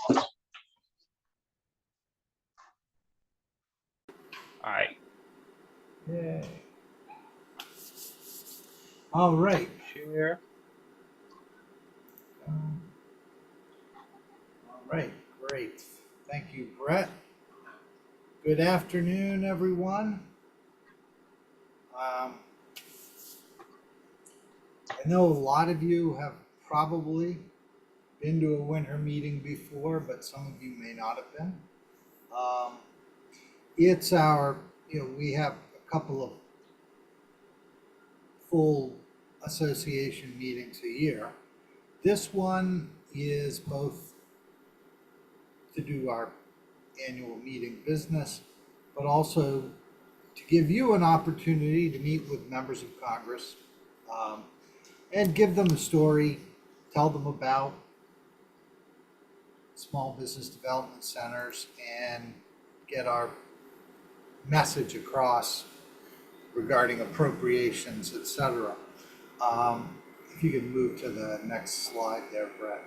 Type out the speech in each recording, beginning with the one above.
All right. Yay. All right. Share. All right, great. Thank you, Brett. Good afternoon, everyone. I know a lot of you have probably been to a winter meeting before, but some of you may not have been. It's our, we have a couple of full association meetings a year. This one is both to do our annual meeting business, but also to give you an opportunity to meet with members of Congress and give them a story, tell them about small business development centers, and get our message across regarding appropriations, etc. If you could move to the next slide there, Brett.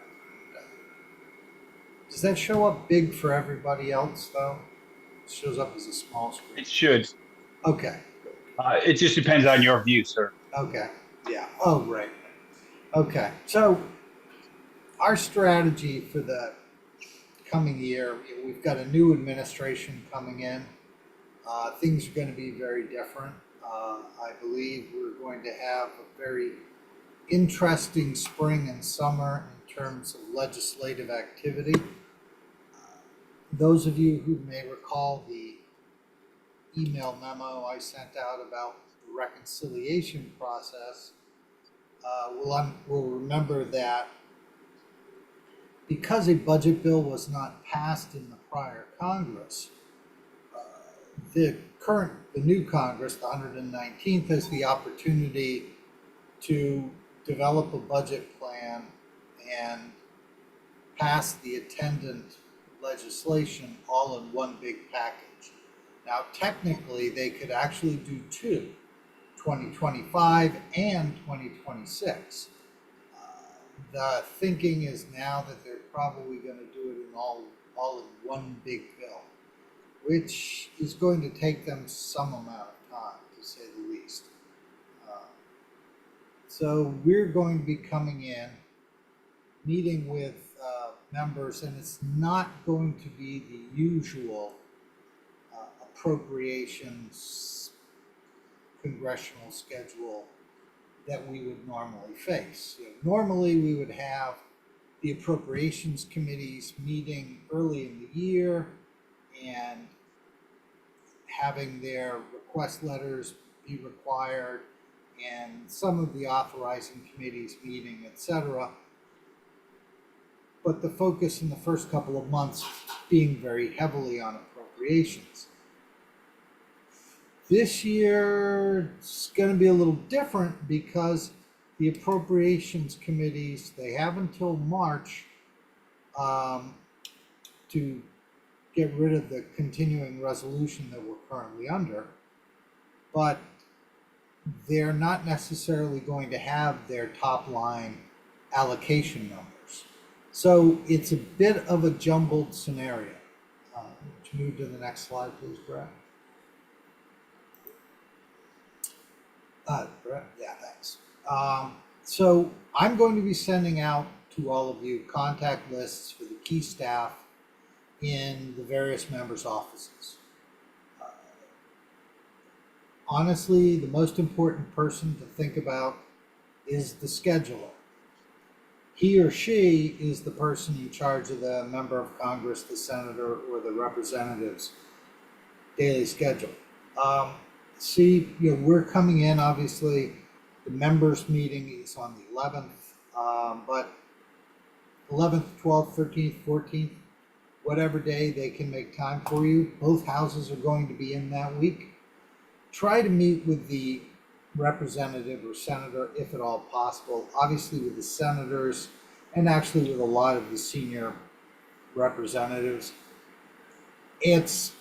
Does that show up big for everybody else, though? It shows up as a small screen. It should. Okay. It just depends on your view, sir. Okay. Yeah. Oh, right. Okay. So our strategy for the coming year, we've got a new administration coming in. Things are going to be very different. I believe we're going to have a very interesting spring and summer in terms of legislative activity. Those of you who may recall the email memo I sent out about the reconciliation process will remember that because a budget bill was not passed in the prior Congress, the new Congress, the 119th, has the opportunity to develop a budget plan and pass the attendant legislation all in one big package. Now, technically, they could actually do two, 2025 and 2026. The thinking is now that they're probably going to do it in all in one big bill, which is going to take them some amount of time, to say the least. So we're going to be coming in, meeting with members, and it's not going to be the usual appropriations congressional schedule that we would normally face. Normally, we would have the appropriations committees meeting early in the year and having their request letters be required, and some of the authorizing committees meeting, etc. But the focus in the first couple of months being very heavily on appropriations. This year it's going to be a little different because the appropriations committees, they have until March to get rid of the continuing resolution that we're currently under, but they're not necessarily going to have their top line allocation numbers. So it's a bit of a jumbled scenario. Would you move to the next slide, please, Brett? Brett? Yeah, thanks. So I'm going to be sending out to all of you contact lists for the key staff in the various members' offices. Honestly, the most important person to think about is the scheduler. He or she is the person in charge of the member of Congress, the senator, or the representative's daily schedule. We're coming in, obviously, the members' meeting is on the 11th, but 11th, 12th, 13th, 14th, whatever day they can make time for you. Both houses are going to be in that week. Try to meet with the representative or senator if at all possible. Obviously with the senators and actually with a lot of the senior representatives, it's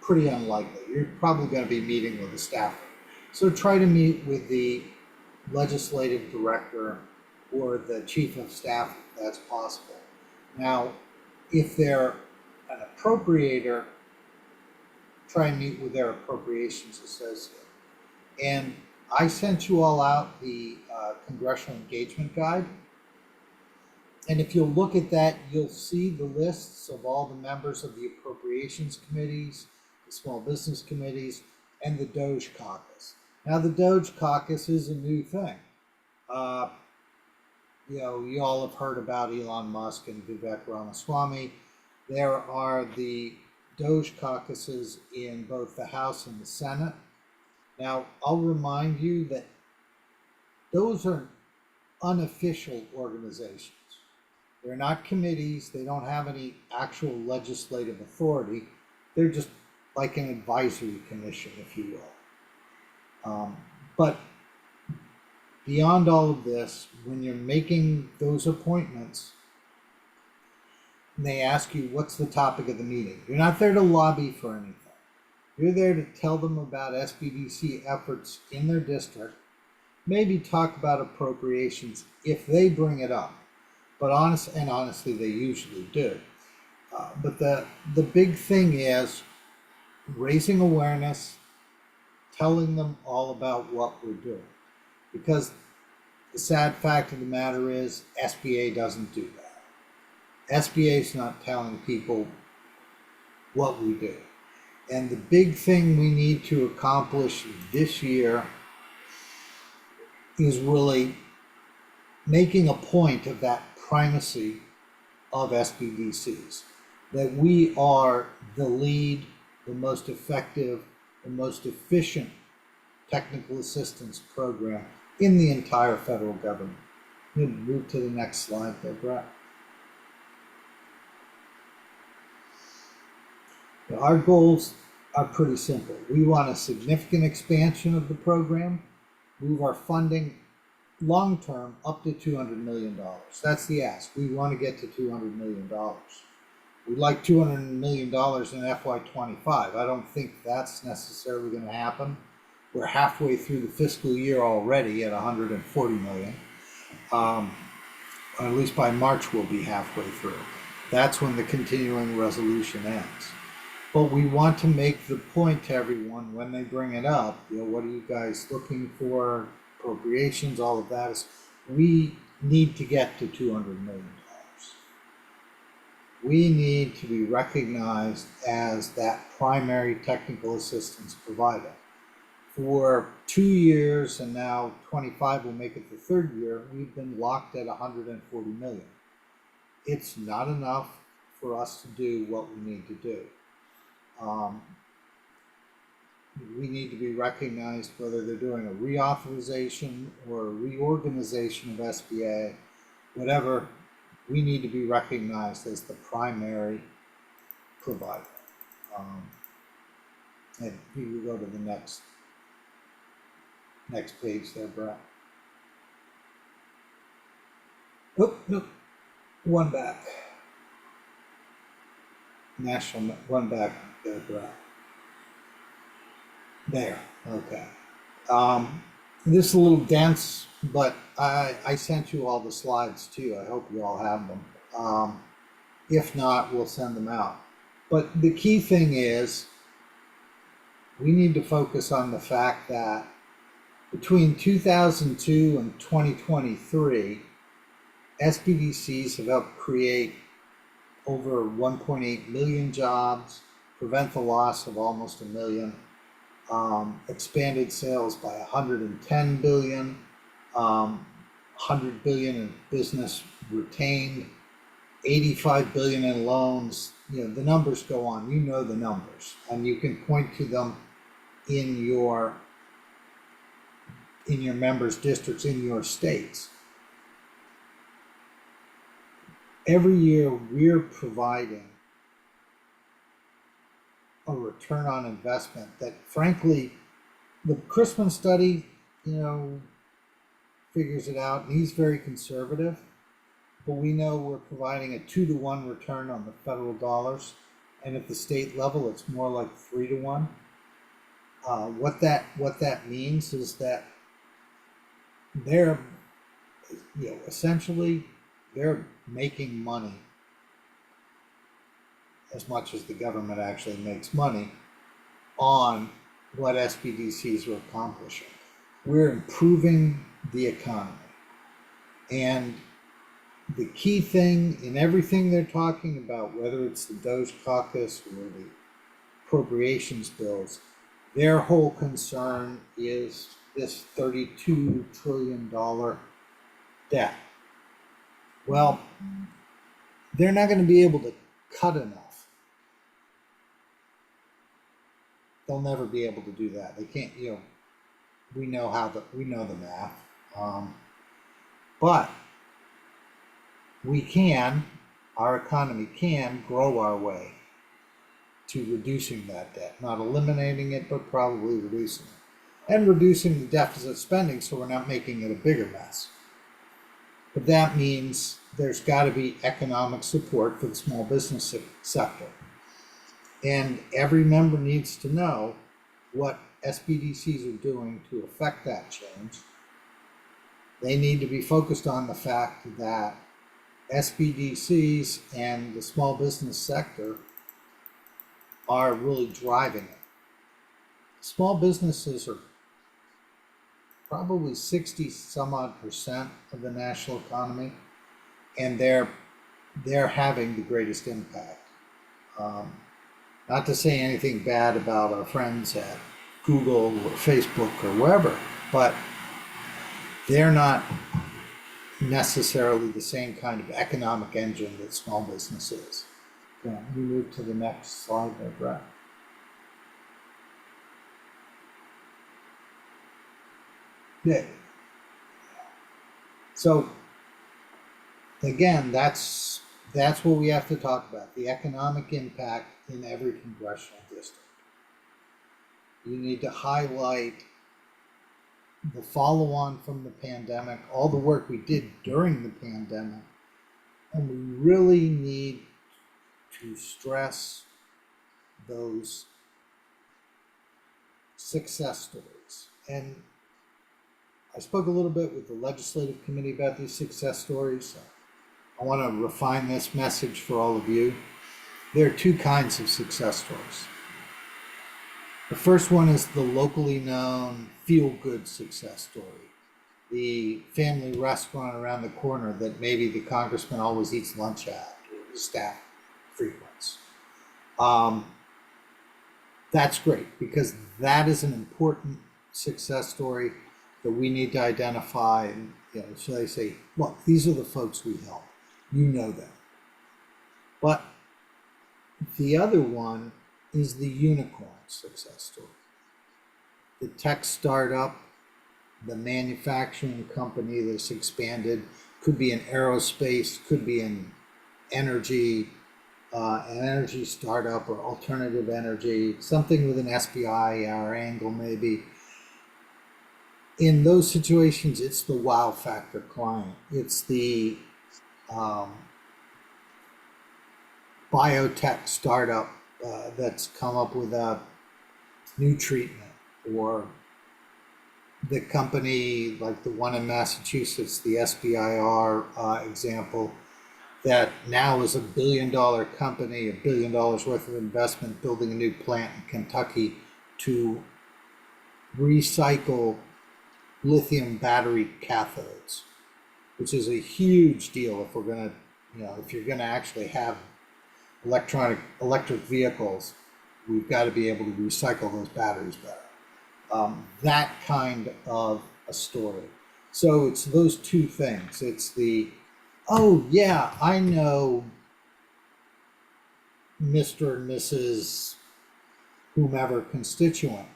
pretty unlikely. You're probably going to be meeting with a staffer. So try to meet with the legislative director or the chief of staff if that's possible. Now, if they're an appropriator, try and meet with their appropriations associate. And I sent you all out the Congressional Engagement Guide. And if you'll look at that, you'll see the lists of all the members of the appropriations committees, the small business committees, and the Doge caucus. Now, the Doge caucus is a new thing. You all have heard about Elon Musk and Vivek Ramaswamy. There are the Doge caucuses in both the House and the Senate. Now, I'll remind you that those are unofficial organizations. They're not committees. They don't have any actual legislative authority. They're just like an advisory commission, if you will. But beyond all of this, when you're making those appointments, and they ask you, what's the topic of the meeting? You're not there to lobby for anything. You're there to tell them about SBDC efforts in their district, maybe talk about appropriations if they bring it up. But honestly, they usually do. But the big thing is raising awareness, telling them all about what we're doing. Because the sad fact of the matter is SBA doesn't do that. SBA is not telling people what we do. And the big thing we need to accomplish this year is really making a point of that primacy of SBDCs, that we are the lead, the most effective, the most efficient technical assistance program in the entire federal government. You can move to the next slide there, Brett. Our goals are pretty simple. We want a significant expansion of the program, move our funding long-term up to $200 million. That's the ask. We want to get to $200 million. We'd like $200 million in FY25. I don't think that's necessarily going to happen. We're halfway through the fiscal year already at $140 million. Or at least by March we'll be halfway through. That's when the continuing resolution ends. But we want to make the point to everyone when they bring it up, what are you guys looking for? Appropriations, all of that is, we need to get to $200 million. We need to be recognized as that primary technical assistance provider. For 2 years, and now 25 will make it the third year, we've been locked at $140 million. It's not enough for us to do what we need to do. We need to be recognized, whether they're doing a reauthorization or a reorganization of SBA, whatever, we need to be recognized as the primary provider. And you can go to the next page there, Brett. Oh, no, one back. National, one back there, Brett. There, okay. This is a little dense, but I sent you all the slides too. I hope you all have them. If not, we'll send them out. But the key thing is, we need to focus on the fact that between 2002 and 2023, SBDCs have helped create over 1.8 million jobs, prevent the loss of almost 1 million, expanded sales by 110 billion, 100 billion in business retained, 85 billion in loans. The numbers go on. You know the numbers, and you can point to them in your members' districts, in your states. Every year we're providing a return on investment that, frankly, the Crispin study, figures it out, and he's very conservative, but we know we're providing a 2-to-1 return on the federal dollars, and at the state level it's more like 3-to-1. What that means is that they're, essentially they're making money as much as the government actually makes money on what SBDCs are accomplishing. We're improving the economy. And the key thing in everything they're talking about, whether it's the Doge caucus or the appropriations bills, their whole concern is this $32 trillion debt. Well, they're not going to be able to cut enough. They'll never be able to do that. They can't, we know the math. But our economy can grow our way to reducing that debt, not eliminating it, but probably reducing it. And reducing the deficit spending so we're not making it a bigger mess. But that means there's got to be economic support for the small business sector. And every member needs to know what SBDCs are doing to affect that change. They need to be focused on the fact that SBDCs and the small business sector are really driving it. Small businesses are probably 60 some odd % of the national economy, and they're having the greatest impact. Not to say anything bad about our friends at Google or Facebook or wherever, but they're not necessarily the same kind of economic engine that small business is. Yeah, we move to the next slide there, Brett. Yeah. So again, that's what we have to talk about, the economic impact in every congressional district. You need to highlight the follow-on from the pandemic, all the work we did during the pandemic, and we really need to stress those success stories. And I spoke a little bit with the legislative committee about these success stories. I want to refine this message for all of you. There are two kinds of success stories. The first one is the locally known feel-good success story. The family restaurant around the corner that maybe the congressman always eats lunch at, or the staff frequents. That's great, because that is an important success story that we need to identify. And so they say, look, these are the folks we help. You know them. But the other one is the unicorn success story. The tech startup, the manufacturing company that's expanded, could be in aerospace, could be in energy, an energy startup or alternative energy, something with an SBIR angle maybe. In those situations, it's the wow factor client. It's the biotech startup that's come up with a new treatment, or the company like the one in Massachusetts, the SBIR example, that now is $1 billion company, $1 billion worth of investment, building a new plant in Kentucky to recycle lithium battery cathodes, which is a huge deal if we're going to, if you're going to actually have electric vehicles, we've got to be able to recycle those batteries better. That kind of a story. So it's those two things. It's the, oh yeah, I know Mr. and Mrs. whomever constituent,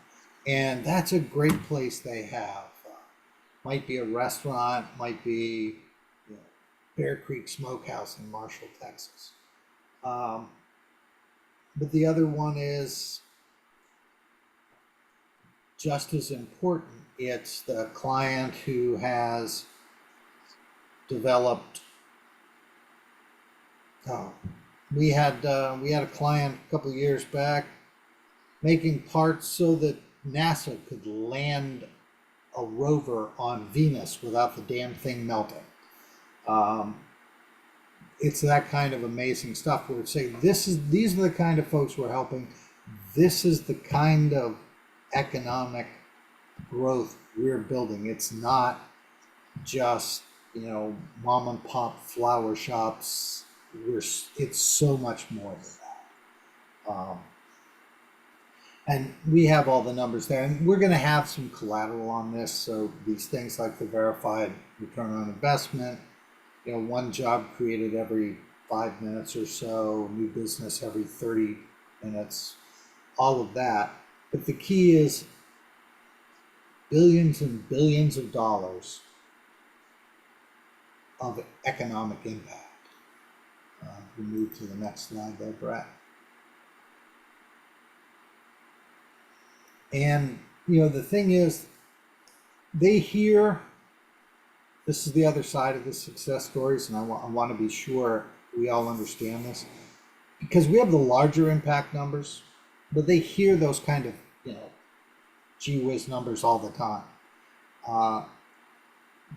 and that's a great place they have. Might be a restaurant, might be Bear Creek Smokehouse in Marshall, Texas. But the other one is just as important. It's the client who has developed. We had a client a couple of years back making parts so that NASA could land a rover on Venus without the damn thing melting. it's that kind of amazing stuff where it's saying these are the kind of folks we're helping. This is the kind of economic growth we're building. It's not just, mom and pop flower shops. It's so much more than that. And we have all the numbers there, and we're going to have some collateral on this. So these things like the verified return on investment, one job created every 5 minutes or so, new business every 30 minutes, all of that. But the key is billions and billions of dollars of economic impact. We move to the next slide there, Brett. And, the thing is, they hear, this is the other side of the success stories, and I want to be sure we all understand this, because we have the larger impact numbers, but they hear those kind of, gee whiz numbers all the time.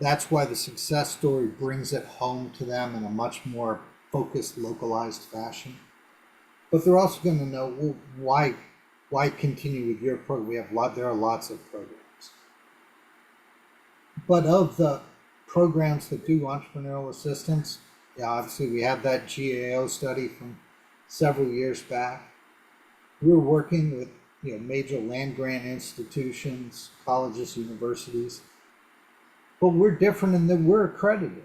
That's why the success story brings it home to them in a much more focused, localized fashion. But they're also going to know, well, why continue with your program? There are lots of programs. But of the programs that do entrepreneurial assistance, obviously we have that GAO study from several years back. We're working with major land grant institutions, colleges, universities, but we're different in that we're accredited.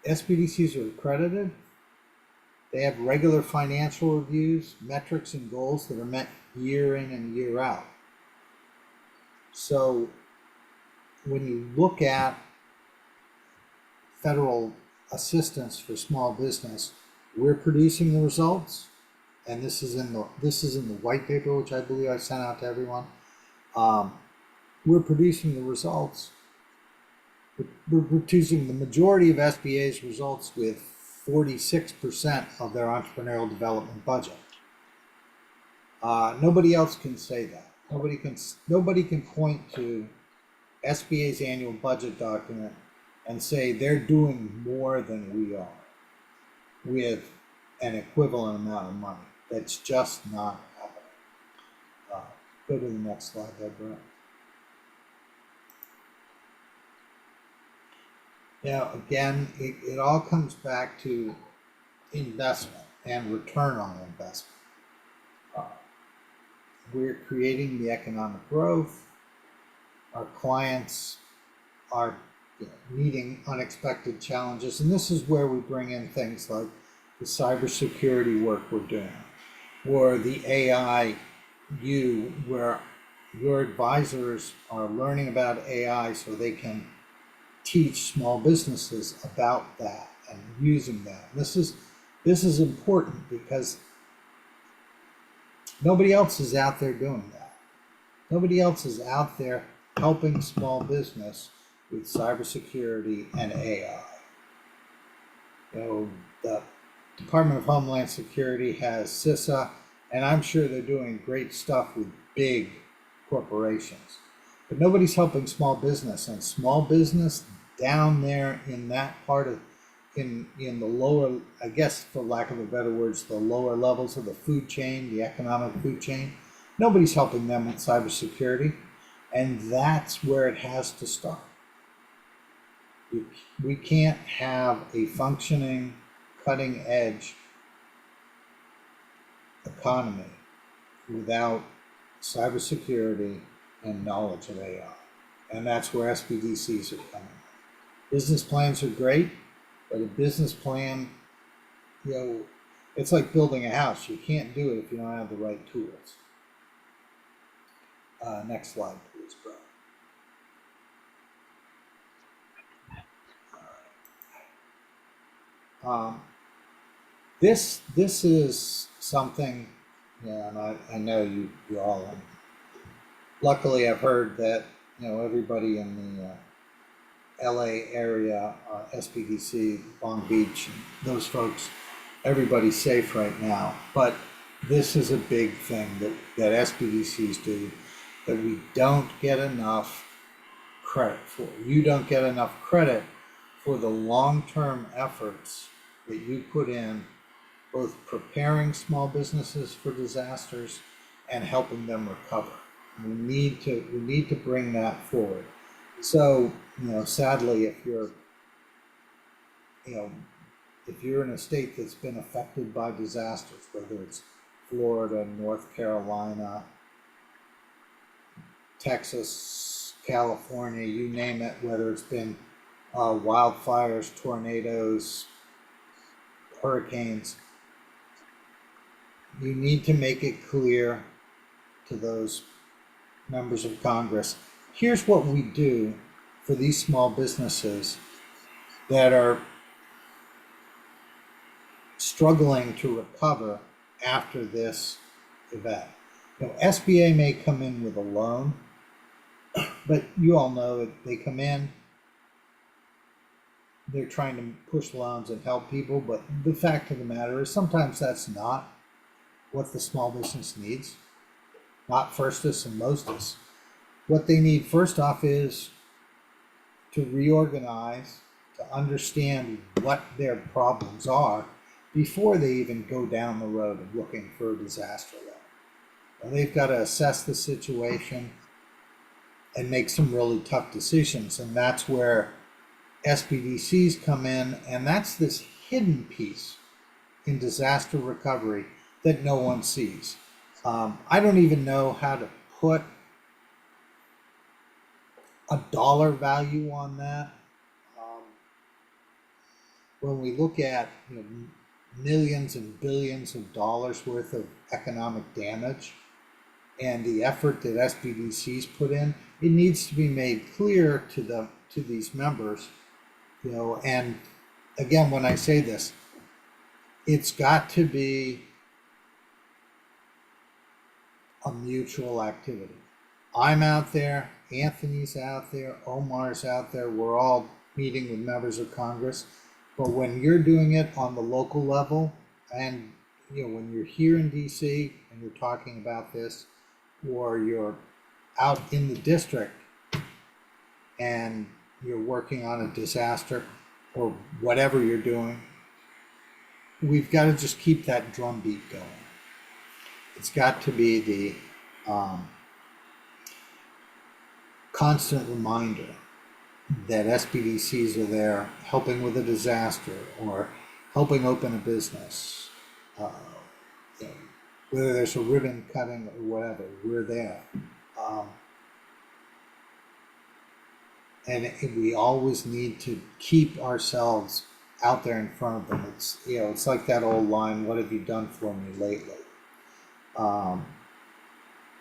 SBDCs are accredited. They have regular financial reviews, metrics and goals that are met year in and year out. So when you look at federal assistance for small business, we're producing the results, and this is in the white paper, which I believe I sent out to everyone. We're producing the results. We're producing the majority of SBA's results with 46% of their entrepreneurial development budget. Nobody else can say that. Nobody can point to SBA's annual budget document and say they're doing more than we are with an equivalent amount of money. That's just not happening. Go to the next slide there, Brett. Again, it all comes back to investment and return on investment. We're creating the economic growth. Our clients are meeting unexpected challenges, and this is where we bring in things like the cybersecurity work we're doing, or the AI, where your advisors are learning about AI so they can teach small businesses about that and using that. This is important because nobody else is out there doing that. Nobody else is out there helping small business with cybersecurity and AI. The Department of Homeland Security has CISA, and I'm sure they're doing great stuff with big corporations. But nobody's helping small business, and small business down there in that part of, in the lower, I guess for lack of a better words, the lower levels of the food chain, the economic food chain, nobody's helping them with cybersecurity, and that's where it has to start. We can't have a functioning, cutting edge economy without cybersecurity and knowledge of AI. And that's where SBDCs are coming. Business plans are great, but a business plan, it's like building a house. You can't do it if you don't have the right tools. Next slide, please, bro. This is something, and I know you all are. Luckily, I've heard that everybody in the LA area, SBDC, Long Beach, and those folks, everybody's safe right now. But this is a big thing that SBDCs do that we don't get enough credit for. You don't get enough credit for the long-term efforts that you put in, both preparing small businesses for disasters and helping them recover. We need to bring that forward. So, sadly, if you're in a state that's been affected by disasters, whether it's Florida, North Carolina, Texas, California, you name it, whether it's been wildfires, tornadoes, hurricanes, you need to make it clear to those members of Congress, here's what we do for these small businesses that are struggling to recover after this event. SBA may come in with a loan, but you all know that they come in, they're trying to push loans and help people, but the fact of the matter is sometimes that's not what the small business needs, not firstest and mostest. What they need first off is to reorganize, to understand what their problems are before they even go down the road of looking for a disaster loan. And they've got to assess the situation and make some really tough decisions. And that's where SBDCs come in, and that's this hidden piece in disaster recovery that no one sees. I don't even know how to put a dollar value on that. When we look at millions and billions of dollars worth of economic damage and the effort that SBDCs put in, it needs to be made clear to these members, and again, when I say this, it's got to be a mutual activity. I'm out there, Anthony's out there, Omar's out there, we're all meeting with members of Congress. But when you're doing it on the local level, and when you're here in DC and you're talking about this, or you're out in the district and you're working on a disaster or whatever you're doing, we've got to just keep that drumbeat going. It's got to be the constant reminder that SBDCs are there helping with a disaster or helping open a business. Whether there's a ribbon cutting or whatever, we're there. And we always need to keep ourselves out there in front of them. It's like that old line, what have you done for me lately?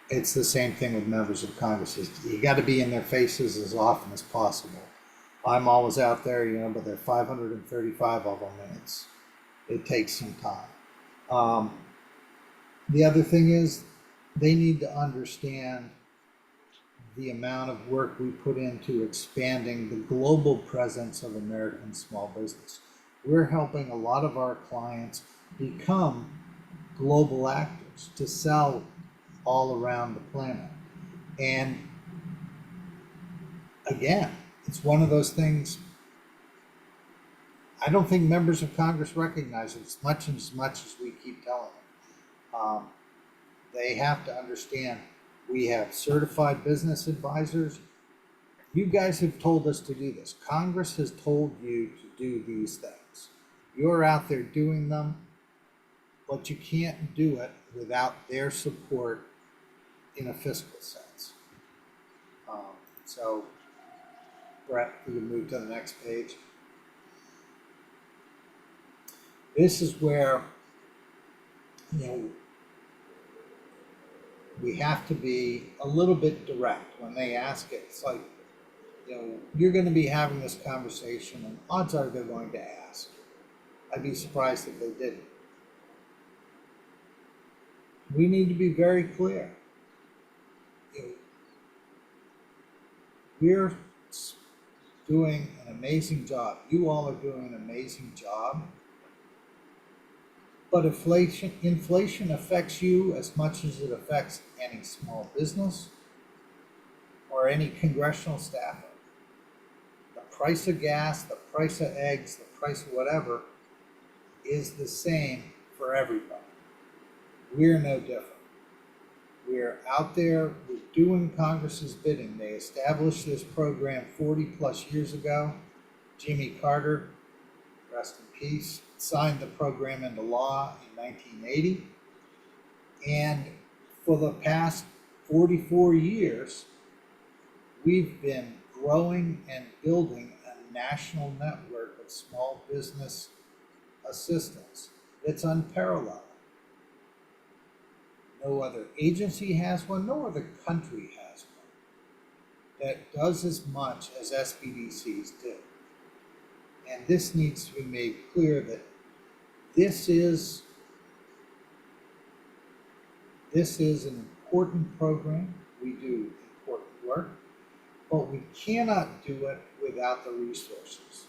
It's the same thing with members of Congress. You got to be in their faces as often as possible. I'm always out there, but there are 535 of them, and it takes some time. The other thing is they need to understand the amount of work we put into expanding the global presence of American small business. We're helping a lot of our clients become global actors to sell all around the planet. And again, it's one of those things I don't think members of Congress recognize it as much as we keep telling them. They have to understand we have certified business advisors. You guys have told us to do this. Congress has told you to do these things. You're out there doing them, but you can't do it without their support in a fiscal sense. So, Brett, we can move to the next page. This is where, we have to be a little bit direct when they ask it. It's like, you're going to be having this conversation, and odds are they're going to ask. I'd be surprised if they didn't. We need to be very clear. We're doing an amazing job. You all are doing an amazing job. But inflation affects you as much as it affects any small business or any congressional staffer. The price of gas, the price of eggs, the price of whatever is the same for everybody. We're no different. We're out there, we're doing Congress's bidding. They established this program 40 plus years ago. Jimmy Carter, rest in peace, signed the program into law in 1980. And for the past 44 years, we've been growing and building a national network of small business assistance that's unparalleled. No other agency has one, no other country has one that does as much as SBDCs do. And this needs to be made clear that this is an important program. We do important work, but we cannot do it without the resources.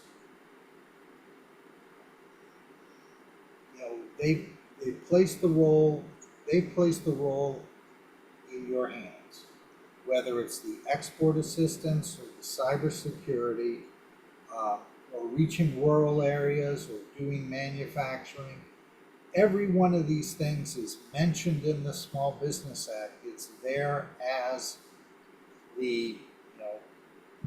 You know, they placed the role in your hands, whether it's the export assistance or the cybersecurity, or reaching rural areas or doing manufacturing. Every one of these things is mentioned in the Small Business Act. It's there as the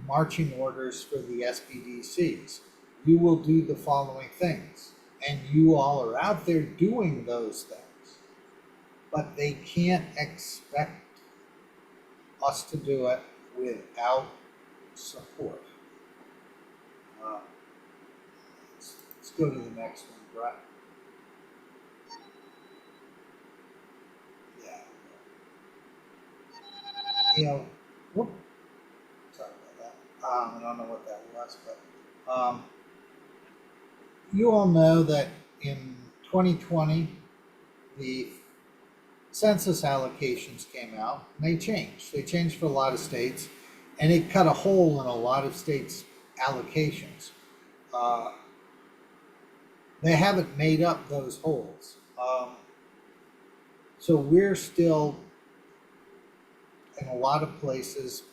marching orders for the SBDCs. You will do the following things, and you all are out there doing those things. But they can't expect us to do it without support. Let's go to the next one, Brett. Yeah. Whoop. Sorry about that. I don't know what that was, but you all know that in 2020, the census allocations came out, and they changed. They changed for a lot of states, and it cut a hole in a lot of states' allocations. They haven't made up those holes. So we're still, in a lot of places,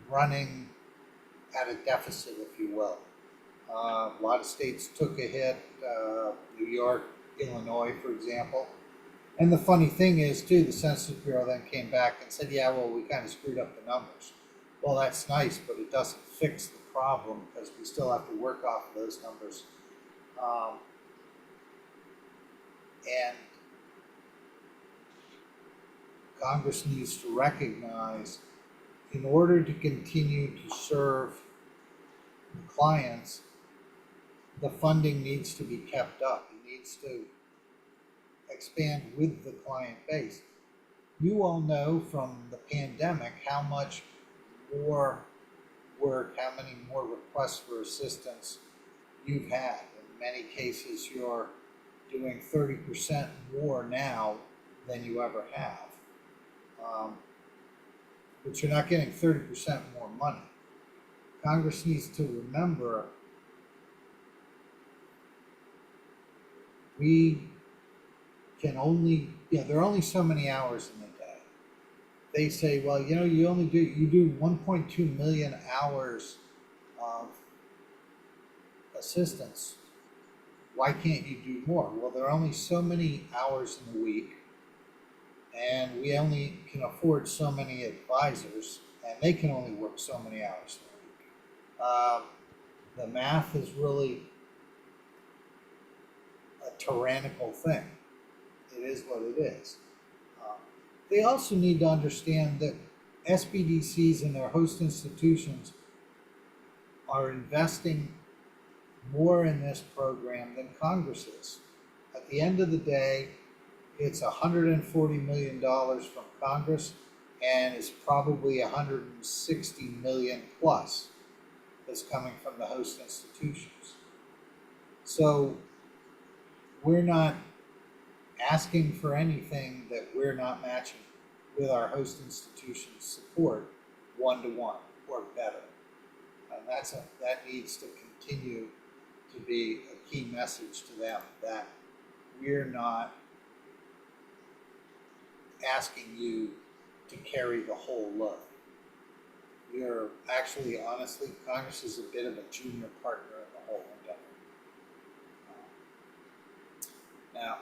running at a deficit, if you will. A lot of states took a hit, New York, Illinois, for example. And the funny thing is, too, the Census Bureau then came back and said, yeah, well, we kind of screwed up the numbers. Well, that's nice, but it doesn't fix the problem because we still have to work off of those numbers. And Congress needs to recognize, in order to continue to serve the clients, the funding needs to be kept up. It needs to expand with the client base. You all know from the pandemic how much more work, how many more requests for assistance you've had. In many cases, you're doing 30% more now than you ever have. But you're not getting 30% more money. Congress needs to remember we can only, there are only so many hours in the day. They say, well, you do 1.2 million hours of assistance. Why can't you do more? Well, there are only so many hours in the week, and we only can afford so many advisors, and they can only work so many hours in a week. The math is really a tyrannical thing. It is what it is. They also need to understand that SBDCs and their host institutions are investing more in this program than Congress is. At the end of the day, it's $140 million from Congress, and it's probably $160 million plus that's coming from the host institutions. So we're not asking for anything that we're not matching with our host institutions' support 1-to-1 or better. And that needs to continue to be a key message to them, that we're not asking you to carry the whole load. you're actually, honestly, Congress is a bit of a junior partner in the whole endeavor. Now,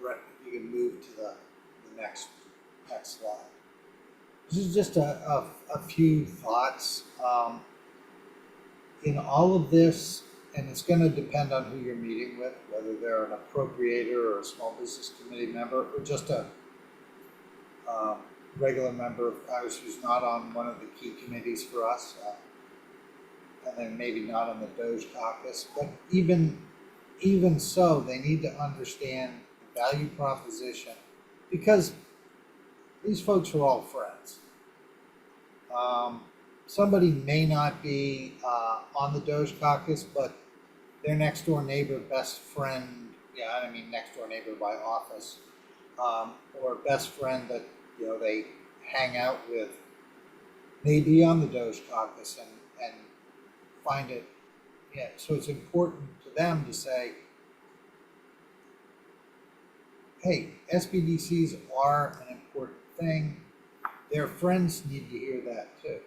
Brett, you can move to the next slide. This is just a few thoughts. In all of this, and it's going to depend on who you're meeting with, whether they're an appropriator or a small business committee member, or just a regular member of Congress who's not on one of the key committees for us, and then maybe not on the Doge caucus. But even so, they need to understand the value proposition, because these folks are all friends. Somebody may not be on the Doge caucus, but their next door neighbor, best friend, I mean next door neighbor by office, or best friend that they hang out with, may be on the Doge caucus and find it. Yeah, so it's important to them to say, hey, SBDCs are an important thing. Their friends need to hear that too.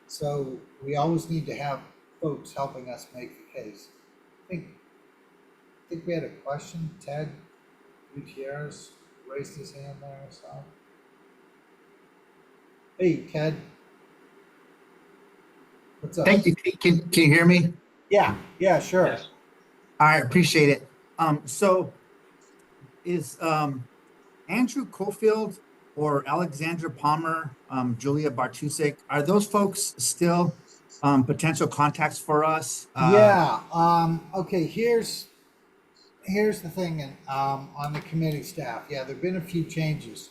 So we always need to have folks helping us make the case. I think we had a question. Ted Gutierrez raised his hand there or something. Hey, Ted. What's up? Thank you. Can you hear me? Yeah, sure. Yes. All right, appreciate it. So is Andrew Cofield or Alexandra Palmer, Julia Bartusek, are those folks still potential contacts for us? Okay, here's the thing, and on the committee staff, there've been a few changes.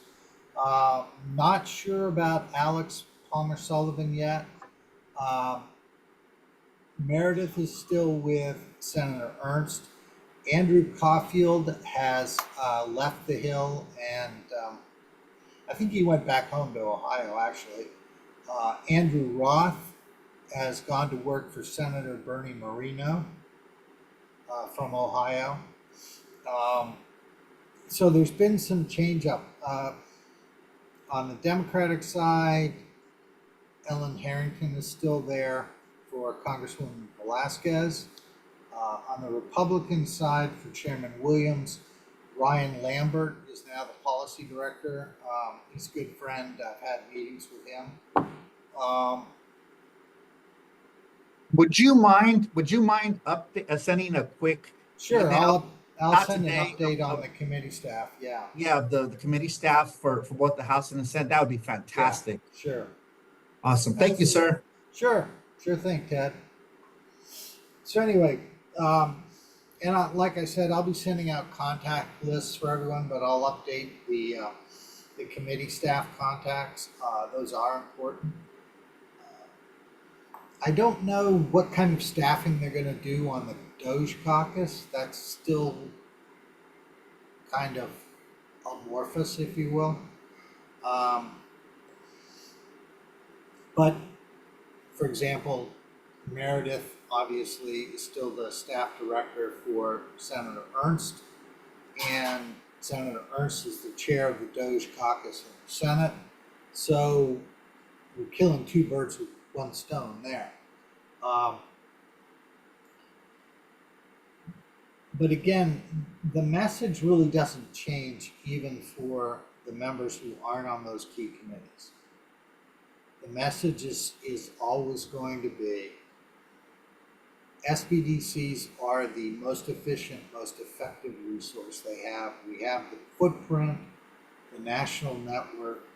Not sure about Alex Palmer Sullivan yet. Meredith is still with Senator Ernst. Andrew Caulfield has left the Hill, and I think he went back home to Ohio, actually. Andrew Roth has gone to work for Senator Bernie Moreno from Ohio. So there's been some change up. On the Democratic side, Ellen Harrington is still there for Congresswoman Velasquez. On the Republican side, for Chairman Williams, Ryan Lambert is now the policy director. He's a good friend. I've had meetings with him. Would you mind sending a quick Sure, email? I'll send an update on the committee staff. Yeah, the committee staff for both the House and the Senate. That would be fantastic. Yeah, sure. Awesome. Thank you, sir. Sure thing, Ted. So anyway, and like I said, I'll be sending out contact lists for everyone, but I'll update the committee staff contacts. Those are important. I don't know what kind of staffing they're going to do on the Doge caucus. That's still kind of amorphous, if you will. But, for example, Meredith obviously is still the staff director for Senator Ernst, and Senator Ernst is the chair of the Doge caucus in the Senate. So we're killing two birds with one stone there. But again, the message really doesn't change even for the members who aren't on those key committees. The message is always going to be SBDCs are the most efficient, most effective resource they have. We have the footprint, the national network.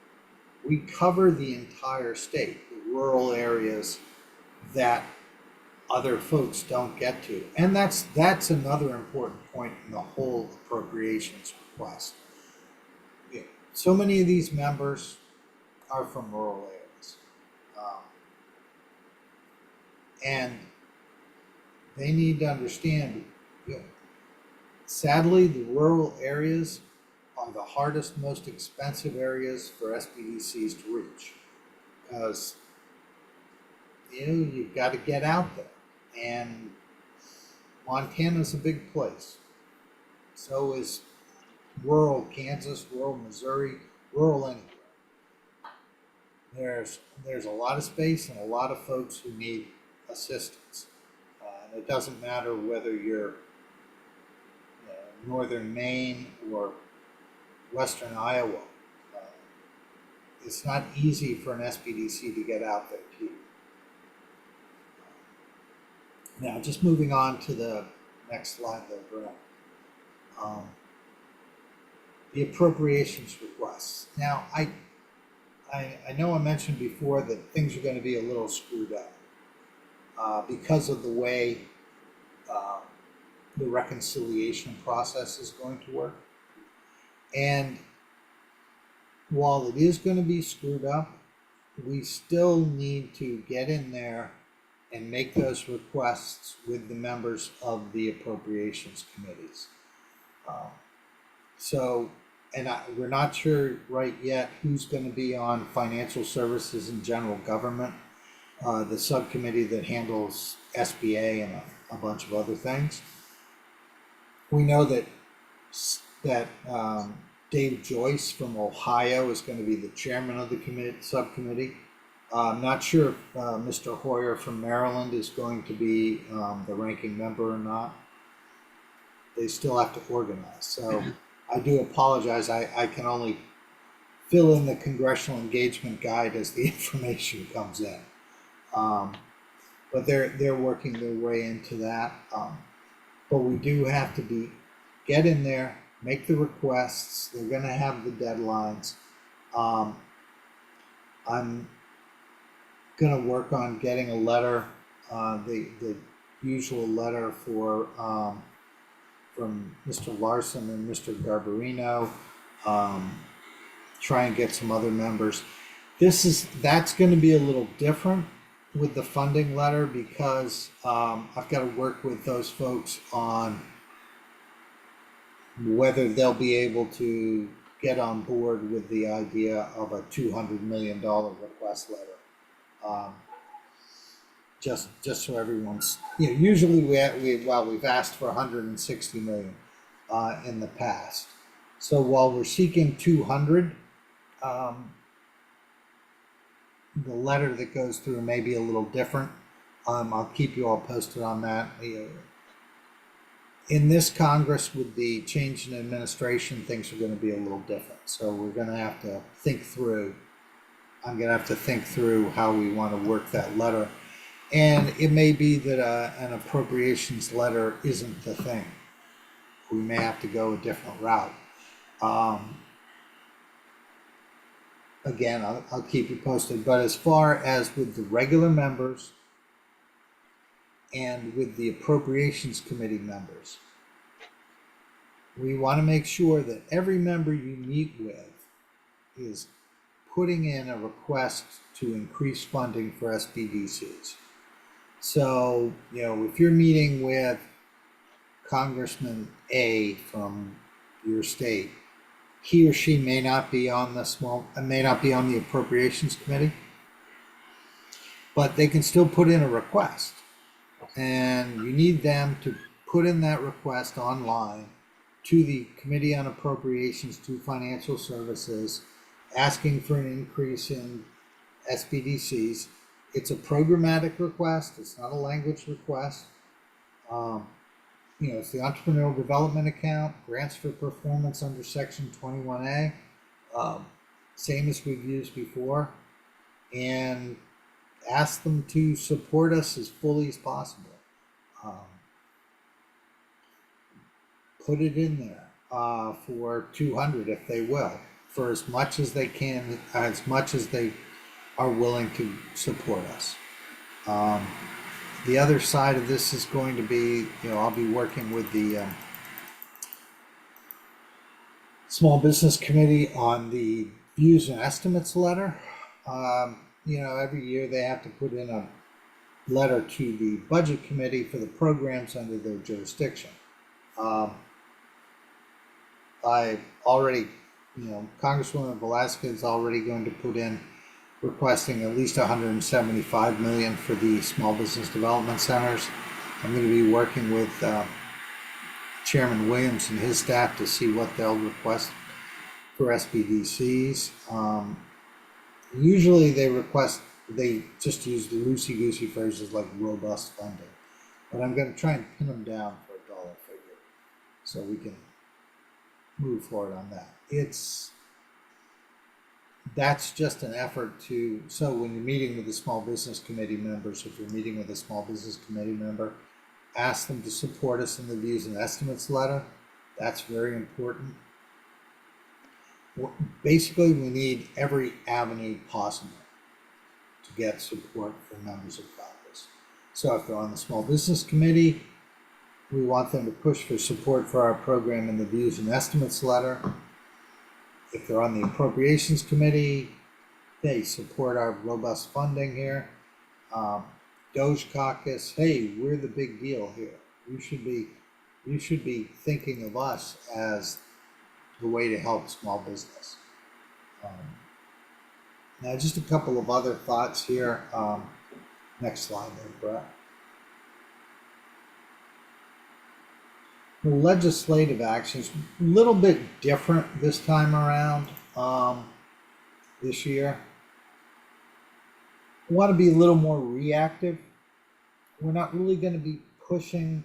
We cover the entire state, the rural areas that other folks don't get to. And that's another important point in the whole appropriations request. So many of these members are from rural areas. And they need to understand, sadly, the rural areas are the hardest, most expensive areas for SBDCs to reach, because you've got to get out there, and Montana's a big place. So is rural Kansas, rural Missouri, rural anywhere. there's a lot of space and a lot of folks who need assistance. And it doesn't matter whether you're northern Maine or western Iowa. Uh, it's not easy for an SBDC to get out there to you. Now, just moving on to the next slide there, Brett. The appropriations requests. Now, I know I mentioned before that things are going to be a little screwed up because of the way the reconciliation process is going to work. And while it is going to be screwed up, we still need to get in there and make those requests with the members of the appropriations committees. We're not sure right yet who's going to be on financial services and general government, the subcommittee that handles SBA and a bunch of other things. We know that Dave Joyce from Ohio is going to be the chairman of the subcommittee. I'm not sure if Mr. Hoyer from Maryland is going to be the ranking member or not. They still have to organize. So I do apologize. I can only fill in the congressional engagement guide as the information comes in. But they're working their way into that. But we do have to get in there, make the requests. They're going to have the deadlines. I'm going to work on getting a letter, the usual letter from Mr. Larson and Mr. Garbarino. Try and get some other members. That's going to be a little different with the funding letter because I've got to work with those folks on whether they'll be able to get on board with the idea of a $200 million request letter. Just so everyone's, usually we've asked for 160 million in the past. So while we're seeking 200, the letter that goes through may be a little different. I'll keep you all posted on that. In this Congress, with the change in administration, things are going to be a little different. So we're going to have to think through. I'm going to have to think through how we want to work that letter. And it may be that an appropriations letter isn't the thing. We may have to go a different route. Again, I'll keep you posted. But as far as with the regular members and with the appropriations committee members, we want to make sure that every member you meet with is putting in a request to increase funding for SBDCs. So, if you're meeting with Congressman A from your state, he or she may not be on the appropriations committee, but they can still put in a request. And you need them to put in that request online to the Committee on Appropriations to Financial Services, asking for an increase in SBDCs. It's a programmatic request. It's not a language request. It's the Entrepreneurial Development Account, grants for performance under Section 21A, same as we've used before, and ask them to support us as fully as possible. Put it in there for 200 if they will, for as much as they can, as much as they are willing to support us. The other side of this is going to be, I'll be working with the Small Business Committee on the views and estimates letter. Every year they have to put in a letter to the Budget Committee for the programs under their jurisdiction. I already, Congresswoman Velasquez is already going to put in requesting at least 175 million for the small business development centers. I'm going to be working with Chairman Williams and his staff to see what they'll request for SBDCs. Usually they just use the loosey-goosey phrases like robust funding. But I'm gonna try and pin them down for a dollar figure so we can move forward on that. That's just an effort so when you're meeting with the small business committee members, if you're meeting with a small business committee member, ask them to support us in the views and estimates letter. That's very important. Basically, we need every avenue possible to get support from members of Congress. So if they're on the small business committee, we want them to push for support for our program in the views and estimates letter. If they're on the appropriations committee, they support our robust funding here. Doge caucus, hey, we're the big deal here. You should be thinking of us as the way to help small business. Now, just a couple of other thoughts here. Next slide there, Brett. The legislative actions, a little bit different this time around, this year. We want to be a little more reactive. We're not really going to be pushing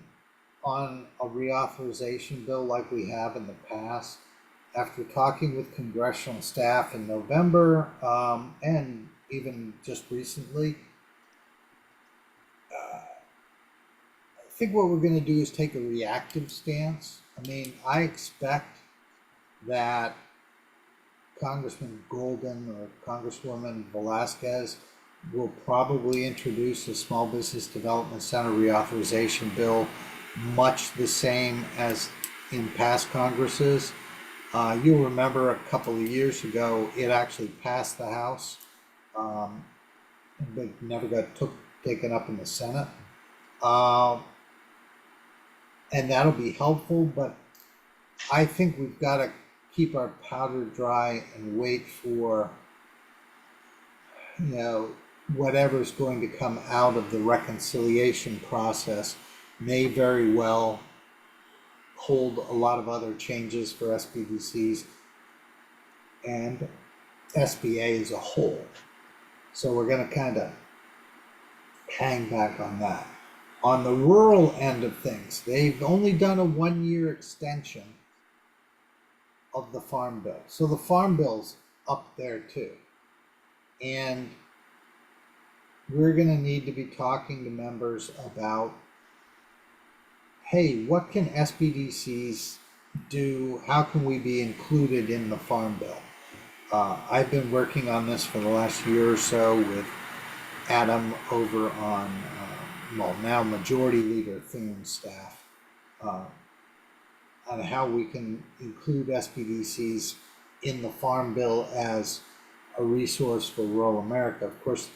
on a reauthorization bill like we have in the past. After talking with congressional staff in November, and even just recently, I think what we're going to do is take a reactive stance. I mean, I expect that Congressman Golden or Congresswoman Velasquez will probably introduce a small business development center reauthorization bill much the same as in past Congresses. You'll remember a couple of years ago, it actually passed the House, but never got taken up in the Senate. And that'll be helpful, but I think we've got to keep our powder dry and wait for, whatever's going to come out of the reconciliation process may very well hold a lot of other changes for SBDCs and SBA as a whole. So we're going to kind of hang back on that. On the rural end of things, they've only done a 1-year extension of the Farm Bill. So the Farm Bill's up there too. And we're going to need to be talking to members about, hey, what can SBDCs do? How can we be included in the Farm Bill? I've been working on this for the last year or so with Adam over on, now Majority Leader Thune's staff, on how we can include SBDCs in the Farm Bill as a resource for rural America. Of course,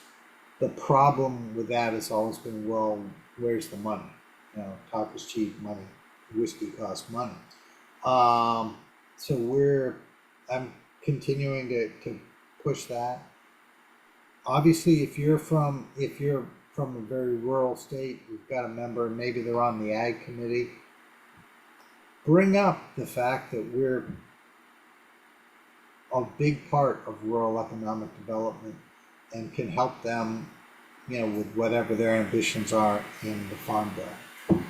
the problem with that has always been, well, where's the money? Talk is cheap, money, whiskey costs money. So I'm continuing to push that. Obviously, if you're from a very rural state, you've got a member, maybe they're on the Ag Committee, bring up the fact that we're a big part of rural economic development and can help them, with whatever their ambitions are in the Farm Bill.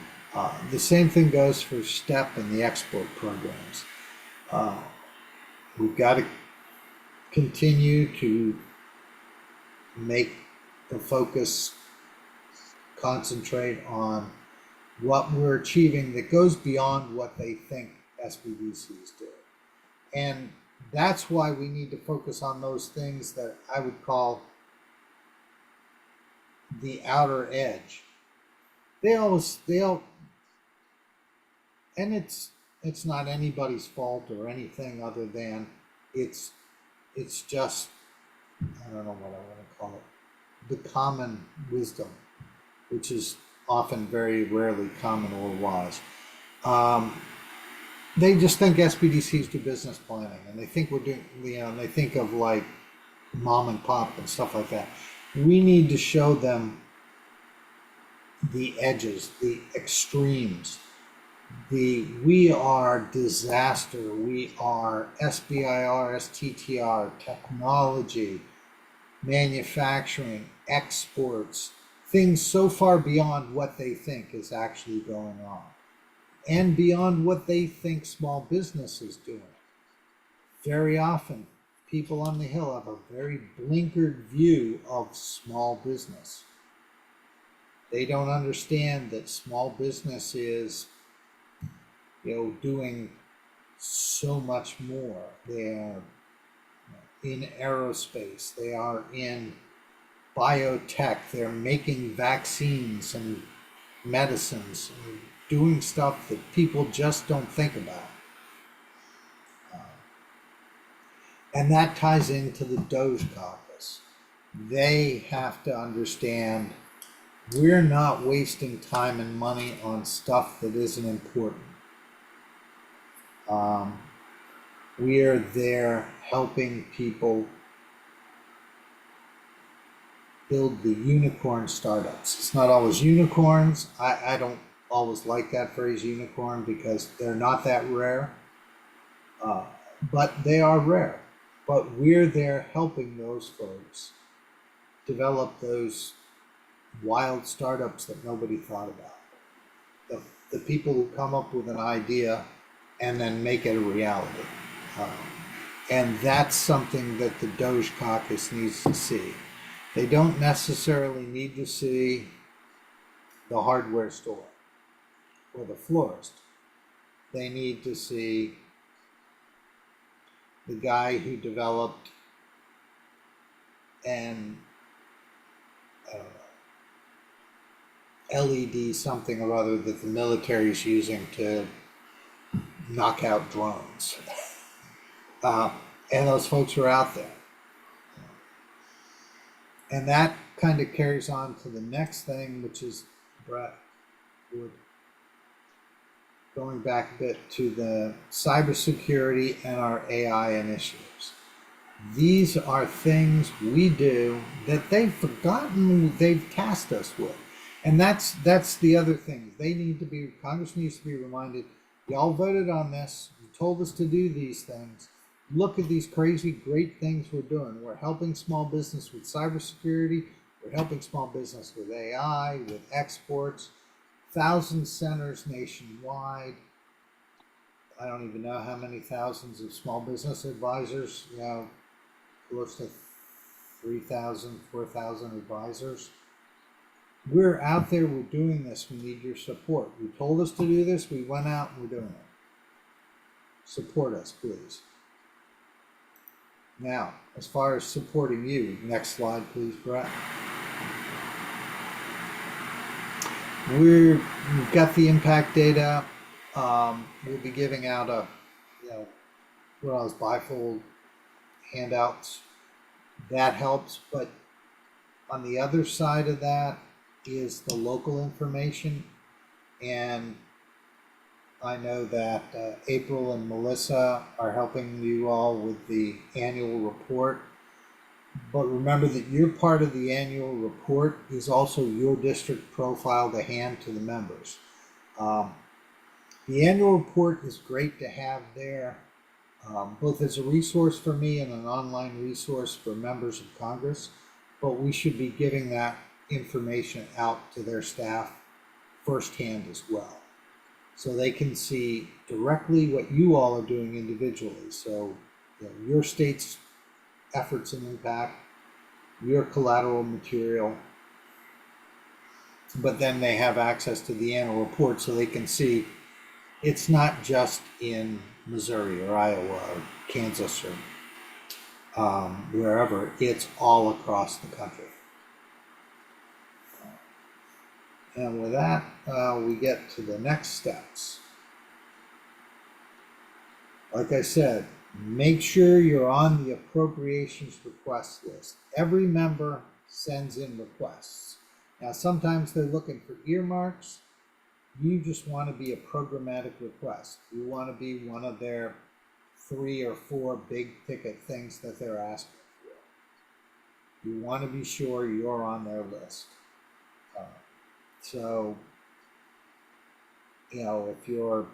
The same thing goes for STEP and the export programs. We've got to continue to make the focus concentrate on what we're achieving that goes beyond what they think SBDCs do. And that's why we need to focus on those things that I would call the outer edge. And it's not anybody's fault or anything other than it's just, I don't know what I want to call it, the common wisdom, which is often very rarely common or wise. They just think SBDCs do business planning, and they think we're doing, and they think of like mom and pop and stuff like that. We need to show them the edges, the extremes. We are disaster, we are SBIR, STTR, technology, manufacturing, exports, things so far beyond what they think is actually going on, and beyond what they think small business is doing. Very often, people on the Hill have a very blinkered view of small business. They don't understand that small business is, doing so much more. They are in aerospace, they are in biotech, they're making vaccines and medicines, and doing stuff that people just don't think about. And that ties into the Doge caucus. They have to understand we're not wasting time and money on stuff that isn't important. We are there helping people build the unicorn startups. It's not always unicorns. I don't always like that phrase unicorn because they're not that rare, but they are rare. But we're there helping those folks develop those wild startups that nobody thought about. The people who come up with an idea and then make it a reality. And that's something that the Doge caucus needs to see. They don't necessarily need to see the hardware store or the florist. They need to see the guy who developed an LED something or other that the military is using to knock out drones. And those folks are out there. And that kind of carries on to the next thing, which is Brett Wood. Going back a bit to the cybersecurity and our AI initiatives. These are things we do that they've forgotten they've tasked us with. And that's the other thing. Congress needs to be reminded, y'all voted on this, you told us to do these things. Look at these crazy great things we're doing. We're helping small business with cybersecurity, we're helping small business with AI, with exports. 1,000 centers nationwide. I don't even know how many thousands of small business advisors, close to 3,000, 4,000 advisors. We're out there, we're doing this, we need your support. You told us to do this, we went out and we're doing it. Support us, please. Now, as far as supporting you, next slide, please, Brett. We've got the impact data. We'll be giving out one of those bifold handouts. That helps, but on the other side of that is the local information. And I know that April and Melissa are helping you all with the annual report. But remember that your part of the annual report is also your district profile to hand to the members. The annual report is great to have there, both as a resource for me and an online resource for members of Congress, but we should be giving that information out to their staff firsthand as well. So they can see directly what you all are doing individually. So your state's efforts and impact, your collateral material, but then they have access to the annual report so they can see it's not just in Missouri or Iowa or Kansas or wherever, it's all across the country. And with that, we get to the next steps. Like I said, make sure you're on the appropriations request list. Every member sends in requests. Now, sometimes they're looking for earmarks. You just want to be a programmatic request. You want to be one of their 3 or 4 big ticket things that they're asking for. You want to be sure you're on their list. So, if you're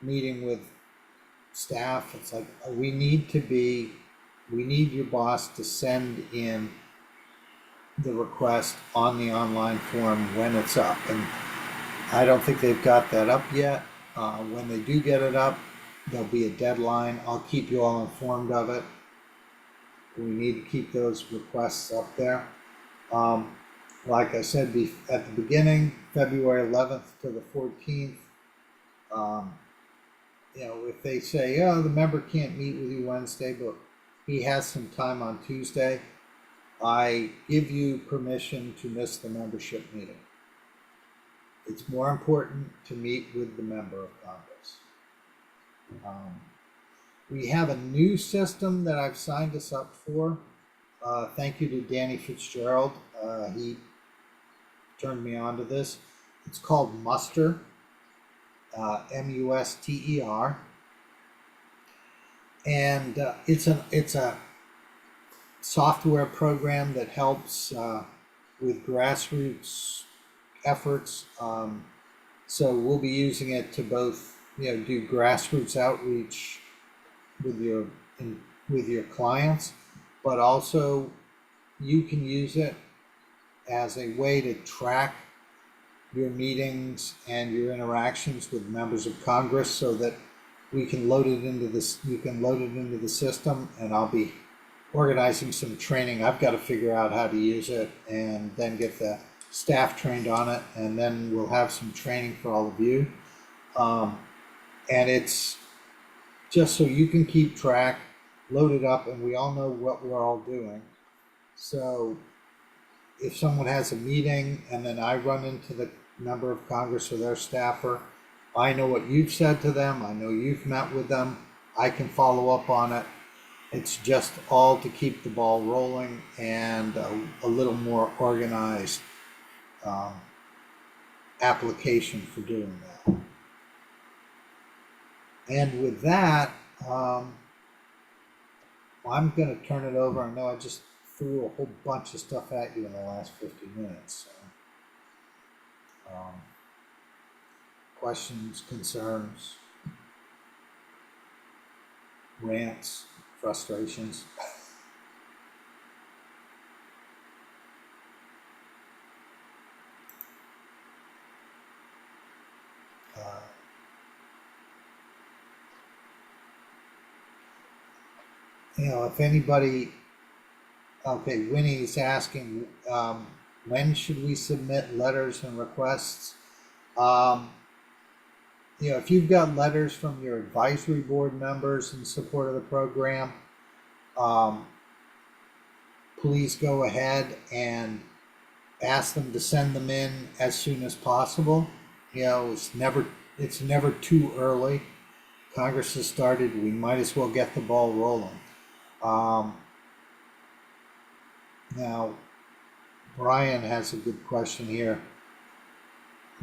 meeting with staff, it's like we need to be we need your boss to send in the request on the online form when it's up. And I don't think they've got that up yet. When they do get it up, there'll be a deadline. I'll keep you all informed of it. We need to keep those requests up there. Like I said at the beginning, February 11th to the 14th. If they say, oh, the member can't meet with you Wednesday, but he has some time on Tuesday, I give you permission to miss the membership meeting. It's more important to meet with the member of Congress. We have a new system that I've signed us up for. Thank you to Danny Fitzgerald. He turned me on to this. It's called Muster, M-U-S-T-E-R. And it's a software program that helps with grassroots efforts. So we'll be using it to both, do grassroots outreach with your clients, but also you can use it as a way to track your meetings and your interactions with members of Congress, so that we can load it into this. You can load it into the system, and I'll be organizing some training. I've got to figure out how to use it and then get the staff trained on it, and then we'll have some training for all of you. And it's just so you can keep track, load it up, and we all know what we're all doing. So if someone has a meeting and then I run into the member of Congress or their staffer, I know what you've said to them. I know you've met with them. I can follow up on it. It's just all to keep the ball rolling and a little more organized application for doing that. And with that, I'm going to turn it over. I know I just threw a whole bunch of stuff at you in the last 50 minutes. So, questions, concerns, rants, frustrations. If anybody, okay, Winnie's asking, when should we submit letters and requests? If you've got letters from your advisory board members in support of the program, please go ahead and ask them to send them in as soon as possible. It's never too early. Congress has started. We might as well get the ball rolling. Now, Brian has a good question here.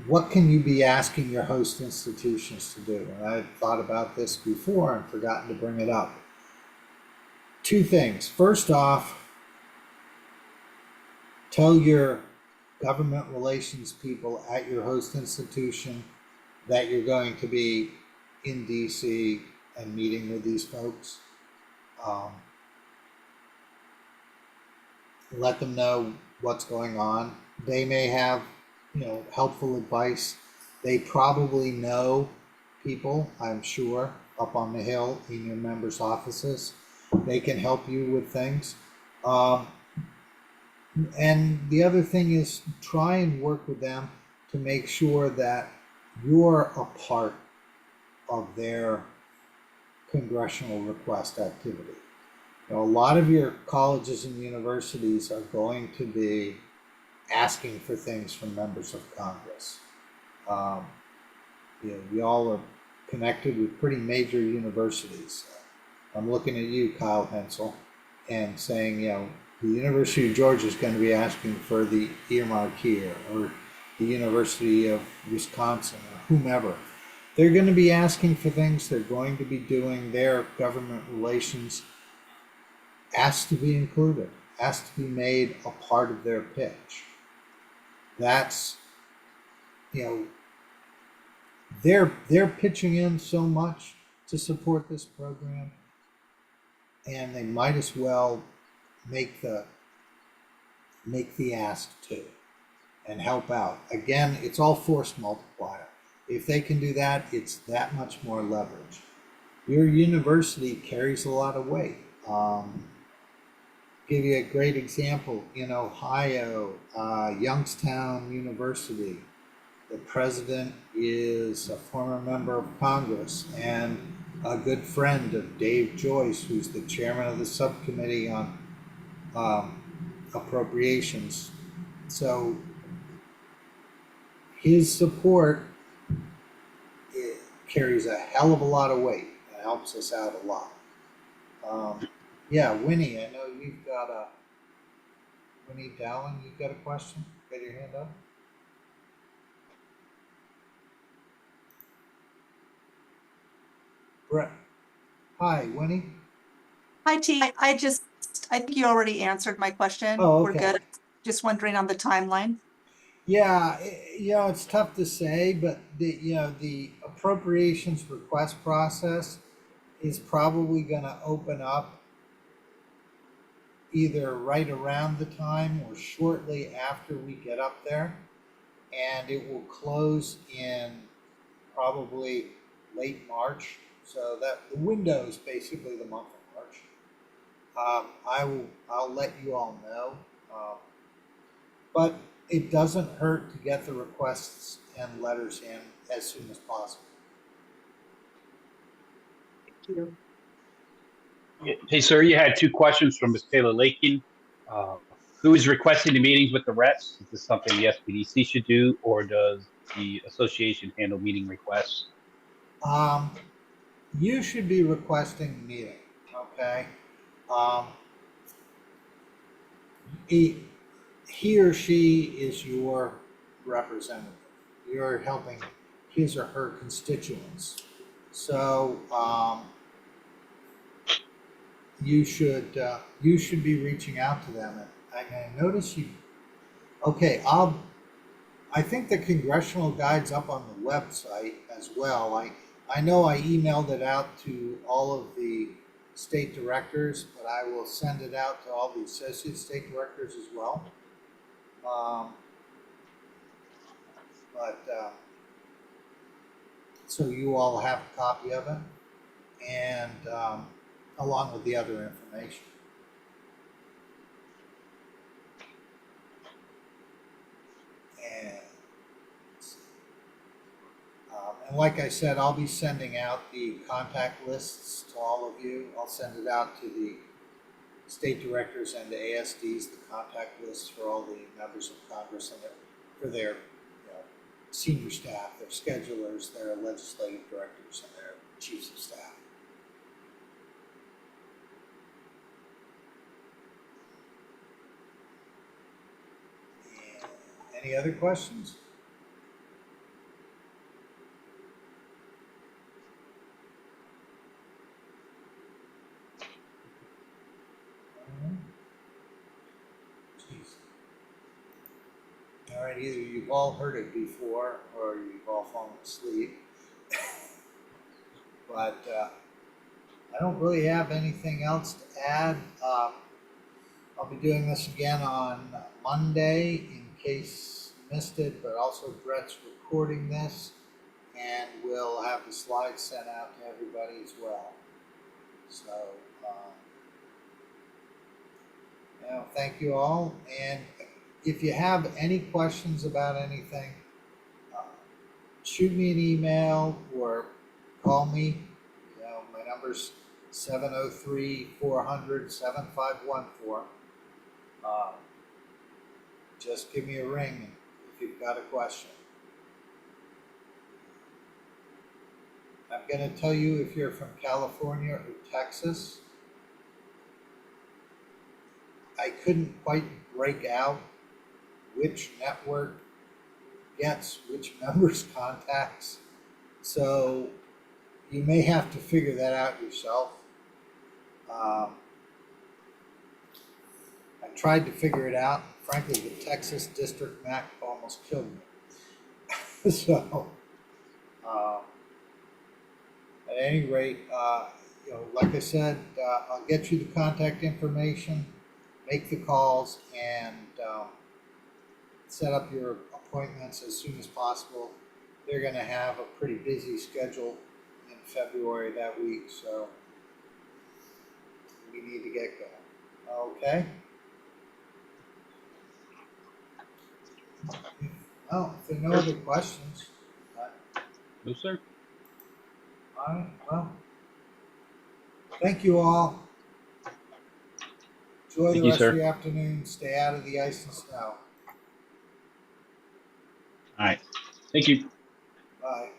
What can you be asking your host institutions to do? And I've thought about this before and forgotten to bring it up. Two things. First off, tell your government relations people at your host institution that you're going to be in DC and meeting with these folks. Let them know what's going on. They may have, helpful advice. They probably know people, I'm sure, up on the Hill in your members' offices. They can help you with things. And the other thing is, try and work with them to make sure that you're a part of their congressional request activity. A lot of your colleges and universities are going to be asking for things from members of Congress. Y'all are connected with pretty major universities. I'm looking at you, Kyle Hensel, and saying, the University of Georgia is going to be asking for the earmark here, or the University of Wisconsin, or whomever. They're going to be asking for things. They're going to be doing their government relations. Asked to be included, asked to be made a part of their pitch. That's, they're pitching in so much to support this program. and they might as well make the ask too and help out. Again, it's all force multiplier. If they can do that, it's that much more leverage. Your university carries a lot of weight. Give you a great example in Ohio, Youngstown University. The president is a former member of Congress and a good friend of Dave Joyce, who's the chairman of the subcommittee on appropriations. So his support carries a hell of a lot of weight and helps us out a lot. Yeah, Winnie, I know you've got Winnie Dowling, you've got a question? Got your hand up? Brett. Hi, Winnie. Hi, T. I think you already answered my question. Oh, We're okay. good. Just wondering on the timeline. Yeah, it's tough to say, but the appropriations request process is probably going to open up either right around the time or shortly after we get up there, and it will close in probably late March. So that the window is basically the month of March. I'll let you all know, but it doesn't hurt to get the requests and letters in as soon as possible. Thank you. Hey, sir, you had two questions from Ms. Taylor Lakin. Who is requesting the meetings with the reps? Is this something the SBDC should do, or does the association handle meeting requests? You should be requesting the meeting, okay? He or she is your representative. You're helping his or her constituents. So you should be reaching out to them. And I notice you. Okay, I think the Congressional guide's up on the website as well. I know I emailed it out to all of the state directors, but I will send it out to all the associate state directors as well. So you all have a copy of it, and along with the other information. And like I said, I'll be sending out the contact lists to all of you. I'll send it out to the state directors and the ASDs, the contact lists for all the members of Congress and for their senior staff, their schedulers, their legislative directors, and their chiefs of staff. And any other questions? All right, either you've all heard it before or you've all fallen asleep. But I don't really have anything else to add. I'll be doing this again on Monday in case you missed it, but also Brett's recording this, and we'll have the slides sent out to everybody as well. So, thank you all. And if you have any questions about anything, shoot me an email or call me. My number's 703-400-7514. Just give me a ring if you've got a question. I'm going to tell you, if you're from California or Texas, I couldn't quite break out which network gets which members' contacts. So you may have to figure that out yourself. I tried to figure it out. Frankly, the Texas district map almost killed me. So, at any rate, like I said, I'll get you the contact information, make the calls, and set up your appointments as soon as possible. They're going to have a pretty busy schedule in February that week, so we need to get going. Okay? Well, if there are no other questions, No, sir. all right, well, thank you all. Enjoy Thank the you, rest sir. of your afternoon. Stay out of the ice and snow. All right. Thank you. Bye.